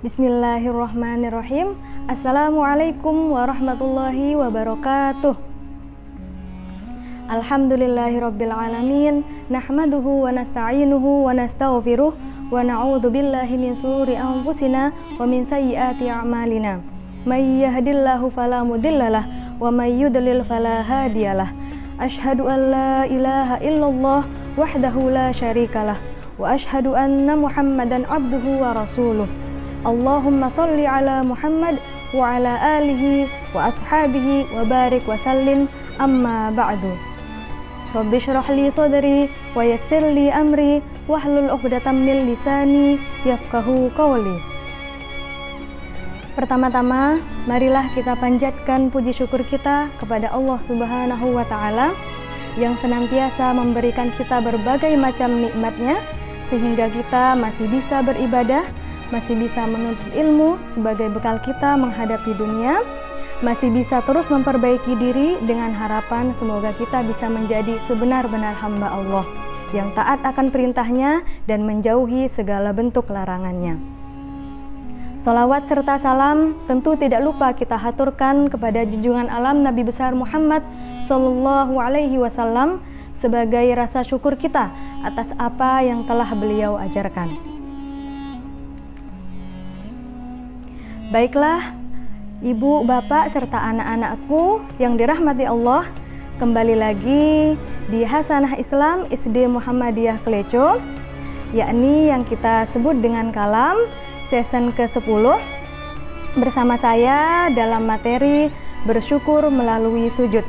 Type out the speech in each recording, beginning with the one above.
Bismillahirrahmanirrahim. Assalamualaikum warahmatullahi wabarakatuh. Alhamdulillahirabbil alamin, nahmaduhu wa nasta'inuhu wa nastaghfiruh wa na'udzu billahi min shururi anfusina wa min sayyiati a'malina. May yahdihillahu fala mudhillalah wa may yudlil fala hadiyalah. Asyhadu an la ilaha illallah wahdahu la syarikalah wa asyhadu anna Muhammadan abduhu wa rasuluh. Allahumma sholli ala Muhammad wa ala alihi wa ashabihi wa barik wa sallim, amma ba'du. Rabbi shrah li sadri wa yassir li amri wahlul 'uqdatam min lisani yafqahu qawli. Pertama-tama, marilah kita panjatkan puji syukur kita kepada Allah Subhanahu wa taala yang senantiasa memberikan kita berbagai macam nikmatnya sehingga kita masih bisa beribadah, masih bisa menuntut ilmu sebagai bekal kita menghadapi dunia, masih bisa terus memperbaiki diri dengan harapan semoga kita bisa menjadi sebenar-benar hamba Allah yang taat akan perintahnya dan menjauhi segala bentuk larangannya. Salawat serta salam tentu tidak lupa kita haturkan kepada junjungan alam Nabi besar Muhammad Sallallahu Alaihi Wasallam sebagai rasa syukur kita atas apa yang telah beliau ajarkan. Baiklah, ibu, bapak, serta anak-anakku yang dirahmati Allah, kembali lagi di Hasanah Islam SD Muhammadiyah Kleco, yakni yang kita sebut dengan Kalam, season ke-10, bersama saya dalam materi bersyukur melalui sujud,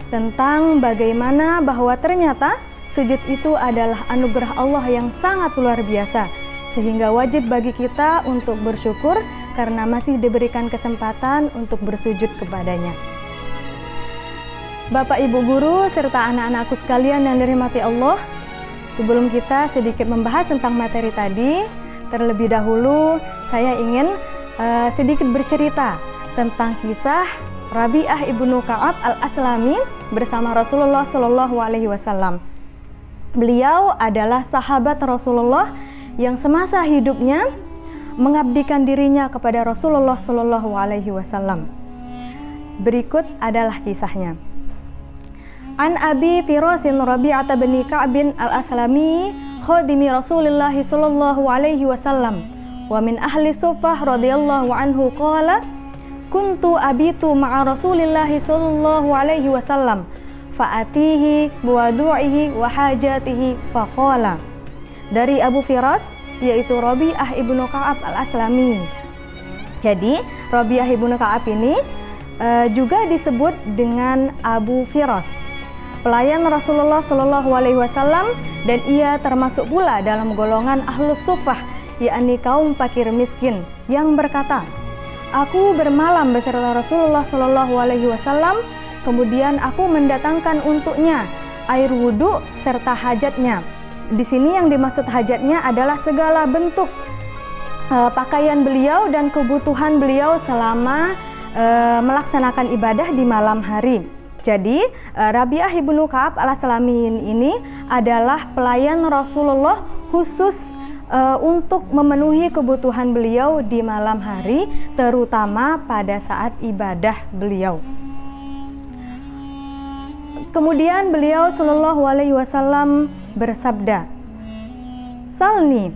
tentang bagaimana bahwa ternyata sujud itu adalah anugerah Allah yang sangat luar biasa, sehingga wajib bagi kita untuk bersyukur karena masih diberikan kesempatan untuk bersujud kepadanya. Bapak, Ibu guru, serta anak-anakku sekalian yang dirahmati Allah, sebelum kita sedikit membahas tentang materi tadi, terlebih dahulu saya ingin sedikit bercerita tentang kisah Rabi'ah ibnu Ka'ab al-Aslami bersama Rasulullah Shallallahu Alaihi Wasallam. Beliau adalah sahabat Rasulullah yang semasa hidupnya mengabdikan dirinya kepada Rasulullah Shallallahu Alaihi Wasallam. Berikut adalah kisahnya. An Abi Firasin Rabi'ah bin Ka'ab al-Aslami khadimi Rasulullah Shallallahu Alaihi Wasallam wa min ahli Suffah radhiyallahu anhu qala kuntu abitu ma'a Rasulillah Shallallahu Alaihi Wasallam fa'atihi biwadu'ihi wa hajatihi faqala. Dari Abu Firas, yaitu Rabi'ah ibnu Ka'ab al-Aslami. Jadi Rabi'ah ibnu Ka'ab ini juga disebut dengan Abu Firas, pelayan Rasulullah Shallallahu Alaihi Wasallam, dan ia termasuk pula dalam golongan Ahlus Suffah, yakni kaum fakir miskin, yang berkata, aku bermalam beserta Rasulullah Shallallahu Alaihi Wasallam, kemudian aku mendatangkan untuknya air wudhu serta hajatnya. Di sini yang dimaksud hajatnya adalah segala bentuk pakaian beliau dan kebutuhan beliau selama melaksanakan ibadah di malam hari. Jadi Rabi'ah ibnu Ka'ab al-Aslami ini adalah pelayan Rasulullah khusus untuk memenuhi kebutuhan beliau di malam hari, terutama pada saat ibadah beliau. Kemudian beliau Shallallahu Alaihi Wasallam bersabda, salni,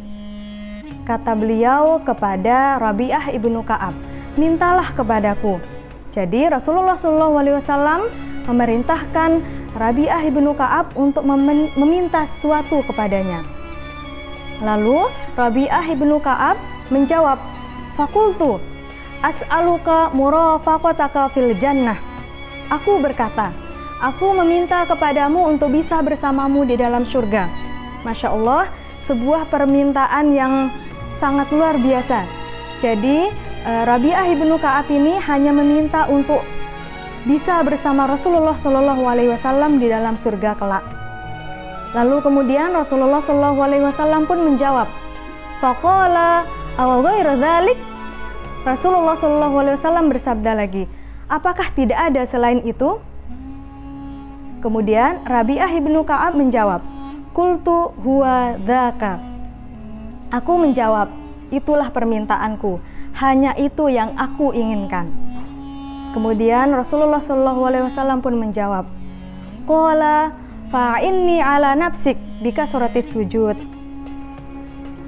kata beliau kepada Rabi'ah ibnu Ka'ab, mintalah kepadaku. Jadi Rasulullah Shallallahu Alaihi Wasallam memerintahkan Rabi'ah ibnu Ka'ab untuk meminta sesuatu kepadanya. Lalu Rabi'ah ibnu Ka'ab menjawab, fakultu as'aluka murafaqataka fil jannah. Aku berkata, aku meminta kepadamu untuk bisa bersamamu di dalam surga. Masya Allah, sebuah permintaan yang sangat luar biasa. Jadi Rabi'ah ibnu Ka'ab ini hanya meminta untuk bisa bersama Rasulullah Shallallahu Alaihi Wasallam di dalam surga kelak. Lalu kemudian Rasulullah Shallallahu Alaihi Wasallam pun menjawab, faqala aw ghairu dzalik. Rasulullah Shallallahu Alaihi Wasallam bersabda lagi, apakah tidak ada selain itu? Kemudian Rabi'ah ibnu Ka'ab menjawab, qultu huwa dzaka. Aku menjawab, itulah permintaanku. hanya itu yang aku inginkan. Kemudian Rasulullah SAW pun menjawab, qala fa'inni ala nafsik bika suratis sujud.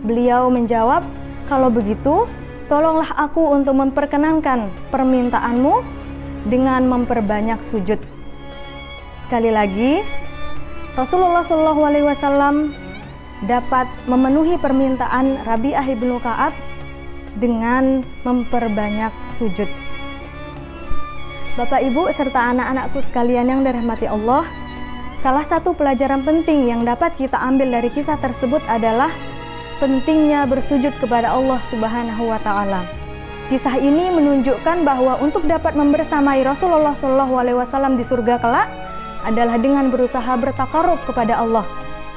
Beliau menjawab, kalau begitu tolonglah aku untuk memperkenankan permintaanmu dengan memperbanyak sujud. Sekali lagi, Rasulullah SAW dapat memenuhi permintaan Rabi'ah ibnu Ka'ab dengan memperbanyak sujud. Bapak, Ibu, serta anak-anakku sekalian yang dirahmati Allah, salah satu pelajaran penting yang dapat kita ambil dari kisah tersebut adalah pentingnya bersujud kepada Allah Subhanahu wa Ta'ala. Kisah ini menunjukkan bahwa untuk dapat membersamai Rasulullah SAW di surga kelak adalah dengan berusaha bertakarub kepada Allah,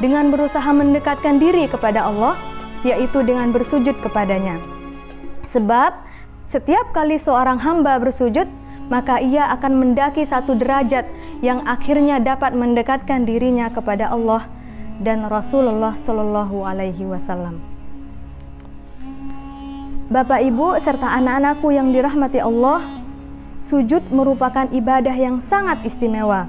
dengan berusaha mendekatkan diri kepada Allah, yaitu dengan bersujud kepadanya. Sebab setiap kali seorang hamba bersujud, maka ia akan mendaki satu derajat yang akhirnya dapat mendekatkan dirinya kepada Allah dan Rasulullah Shallallahu Alaihi Wasallam. Bapak, Ibu, serta anak-anakku yang dirahmati Allah, sujud merupakan ibadah yang sangat istimewa.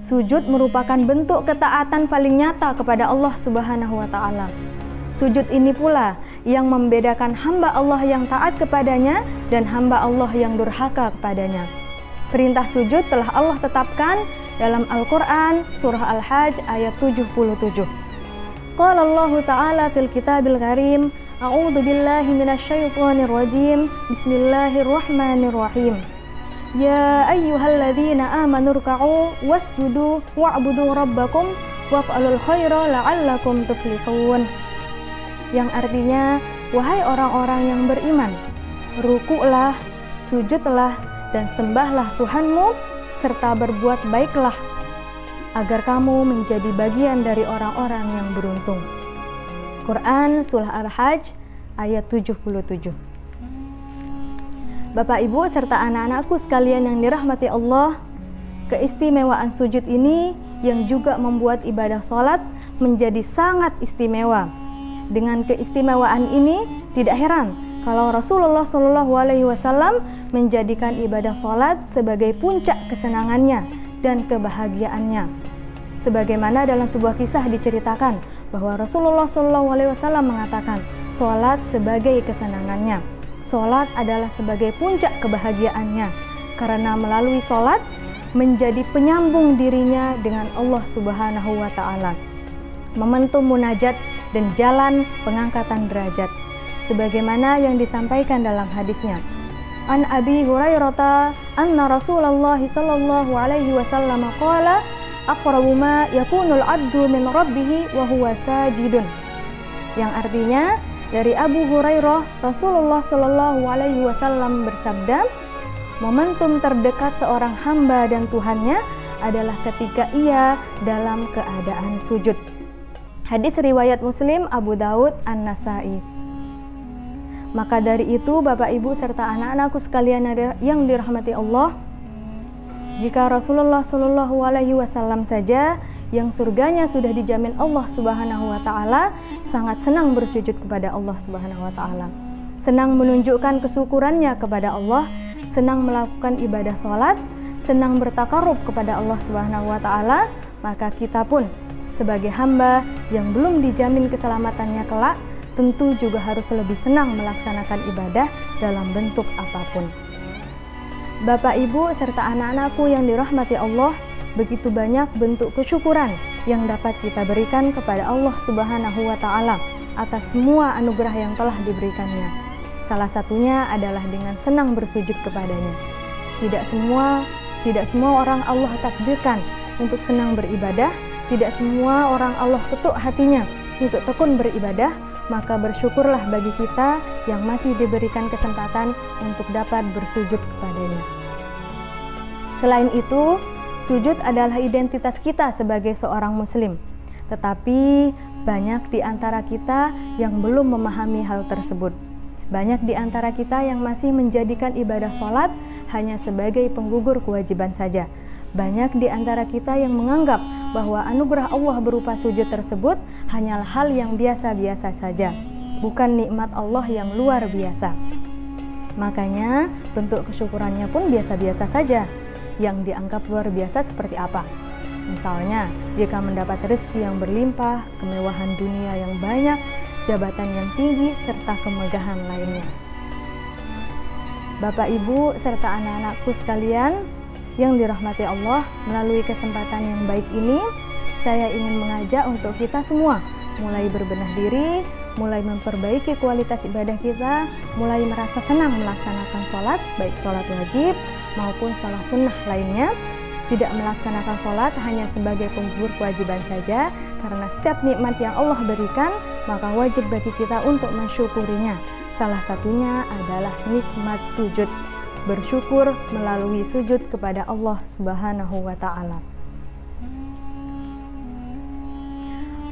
Sujud merupakan bentuk ketaatan paling nyata kepada Allah Subhanahu wa Ta'ala. Sujud ini pula yang membedakan hamba Allah yang taat kepadanya dan hamba Allah yang durhaka kepadanya. Perintah sujud telah Allah tetapkan dalam Al-Quran surah Al-Hajj ayat 77. Qala Allah Ta'ala fil kitabil karim, a'udzu billahi minasyaitonir rajim, bismillahirrahmanirrahim. Ya ayyuhalladzina amanu ruk'u wasjudu wa'budu rabbakum waf'alul khaira la'allakum tuflihun. Yang artinya, wahai orang-orang yang beriman, rukuklah, sujudlah, dan sembahlah Tuhanmu, serta berbuat baiklah, agar kamu menjadi bagian dari orang-orang yang beruntung. Quran Surah Al-Hajj ayat 77. Bapak, Ibu, serta anak-anakku sekalian yang dirahmati Allah, keistimewaan sujud ini yang juga membuat ibadah sholat menjadi sangat istimewa. Dengan keistimewaan ini, tidak heran kalau Rasulullah SAW menjadikan ibadah sholat sebagai puncak kesenangannya dan kebahagiaannya. Sebagaimana dalam sebuah kisah diceritakan bahwa Rasulullah SAW mengatakan, sholat sebagai kesenangannya. Sholat adalah sebagai puncak kebahagiaannya, karena melalui sholat menjadi penyambung dirinya dengan Allah Subhanahu wa Ta'ala, momentum munajat dan jalan pengangkatan derajat, sebagaimana yang disampaikan dalam hadisnya. An Abi Hurairah anna Rasulullah sallallahu alaihi wasallam qala aqrabu ma yakunul abdu min rabbih wa huwa sajidun. Yang artinya, dari Abu Hurairah, Rasulullah sallallahu alaihi wasallam bersabda, momentum terdekat seorang hamba dan Tuhannya adalah ketika ia dalam keadaan sujud. Hadis riwayat Muslim, Abu Daud, An-Nasai. Maka dari itu, Bapak, Ibu, serta anak-anakku sekalian yang dirahmati Allah, jika Rasulullah Shallallahu Alaihi Wasallam saja yang surganya sudah dijamin Allah Subhanahu Wa Taala, sangat senang bersujud kepada Allah Subhanahu Wa Taala, senang menunjukkan kesyukurannya kepada Allah, senang melakukan ibadah sholat, senang bertakarub kepada Allah Subhanahu Wa Taala, maka kita pun sebagai hamba yang belum dijamin keselamatannya kelak, tentu juga harus lebih senang melaksanakan ibadah dalam bentuk apapun. Bapak, Ibu, serta anak-anakku yang dirahmati Allah, begitu banyak bentuk kesyukuran yang dapat kita berikan kepada Allah Subhanahu wa Ta'ala atas semua anugerah yang telah diberikannya. Salah satunya adalah dengan senang bersujud kepadanya. Tidak semua orang Allah takdirkan untuk senang beribadah. Tidak semua orang Allah ketuk hatinya untuk tekun beribadah, maka bersyukurlah bagi kita yang masih diberikan kesempatan untuk dapat bersujud kepadanya. Selain itu, sujud adalah identitas kita sebagai seorang muslim. Tetapi banyak di antara kita yang belum memahami hal tersebut. Banyak di antara kita yang masih menjadikan ibadah sholat hanya sebagai penggugur kewajiban saja. Banyak di antara kita yang menganggap bahwa anugerah Allah berupa sujud tersebut hanyalah hal yang biasa-biasa saja, bukan nikmat Allah yang luar biasa. Makanya bentuk kesyukurannya pun biasa-biasa saja. Yang dianggap luar biasa seperti apa? Misalnya, jika mendapat rezeki yang berlimpah, kemewahan dunia yang banyak, jabatan yang tinggi, serta kemegahan lainnya. Bapak, Ibu, serta anak-anakku sekalian yang dirahmati Allah, melalui kesempatan yang baik ini, saya ingin mengajak untuk kita semua mulai berbenah diri, mulai memperbaiki kualitas ibadah kita, mulai merasa senang melaksanakan sholat, baik sholat wajib maupun sholat sunnah lainnya. Tidak melaksanakan sholat hanya sebagai penggugur kewajiban saja, karena setiap nikmat yang Allah berikan, maka wajib bagi kita untuk mensyukurinya. Salah satunya adalah nikmat sujud, bersyukur melalui sujud kepada Allah Subhanahu wa Ta'ala.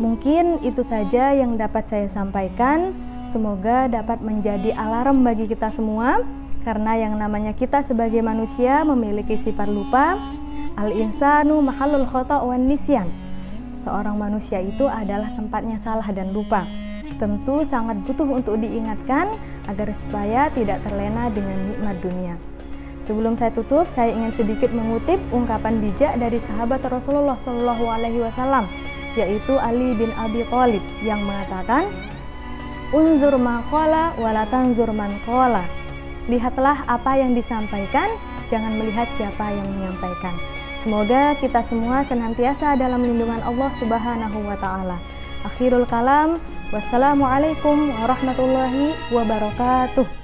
Mungkin itu saja yang dapat saya sampaikan. Semoga dapat menjadi alarm bagi kita semua, karena yang namanya kita sebagai manusia memiliki sifat lupa. Al-insanu mahallul khata' wan nisyan. Seorang manusia itu adalah tempatnya salah dan lupa. Tentu sangat butuh untuk diingatkan agar supaya tidak terlena dengan nikmat dunia. Sebelum saya tutup, saya ingin sedikit mengutip ungkapan bijak dari sahabat Rasulullah SAW, yaitu Ali bin Abi Thalib, yang mengatakan, "Unzur ma qala wa la tanzur man qala." Lihatlah apa yang disampaikan, jangan melihat siapa yang menyampaikan. Semoga kita semua senantiasa dalam lindungan Allah Subhanahu wa Ta'ala. Akhirul kalam, wassalamualaikum warahmatullahi wabarakatuh.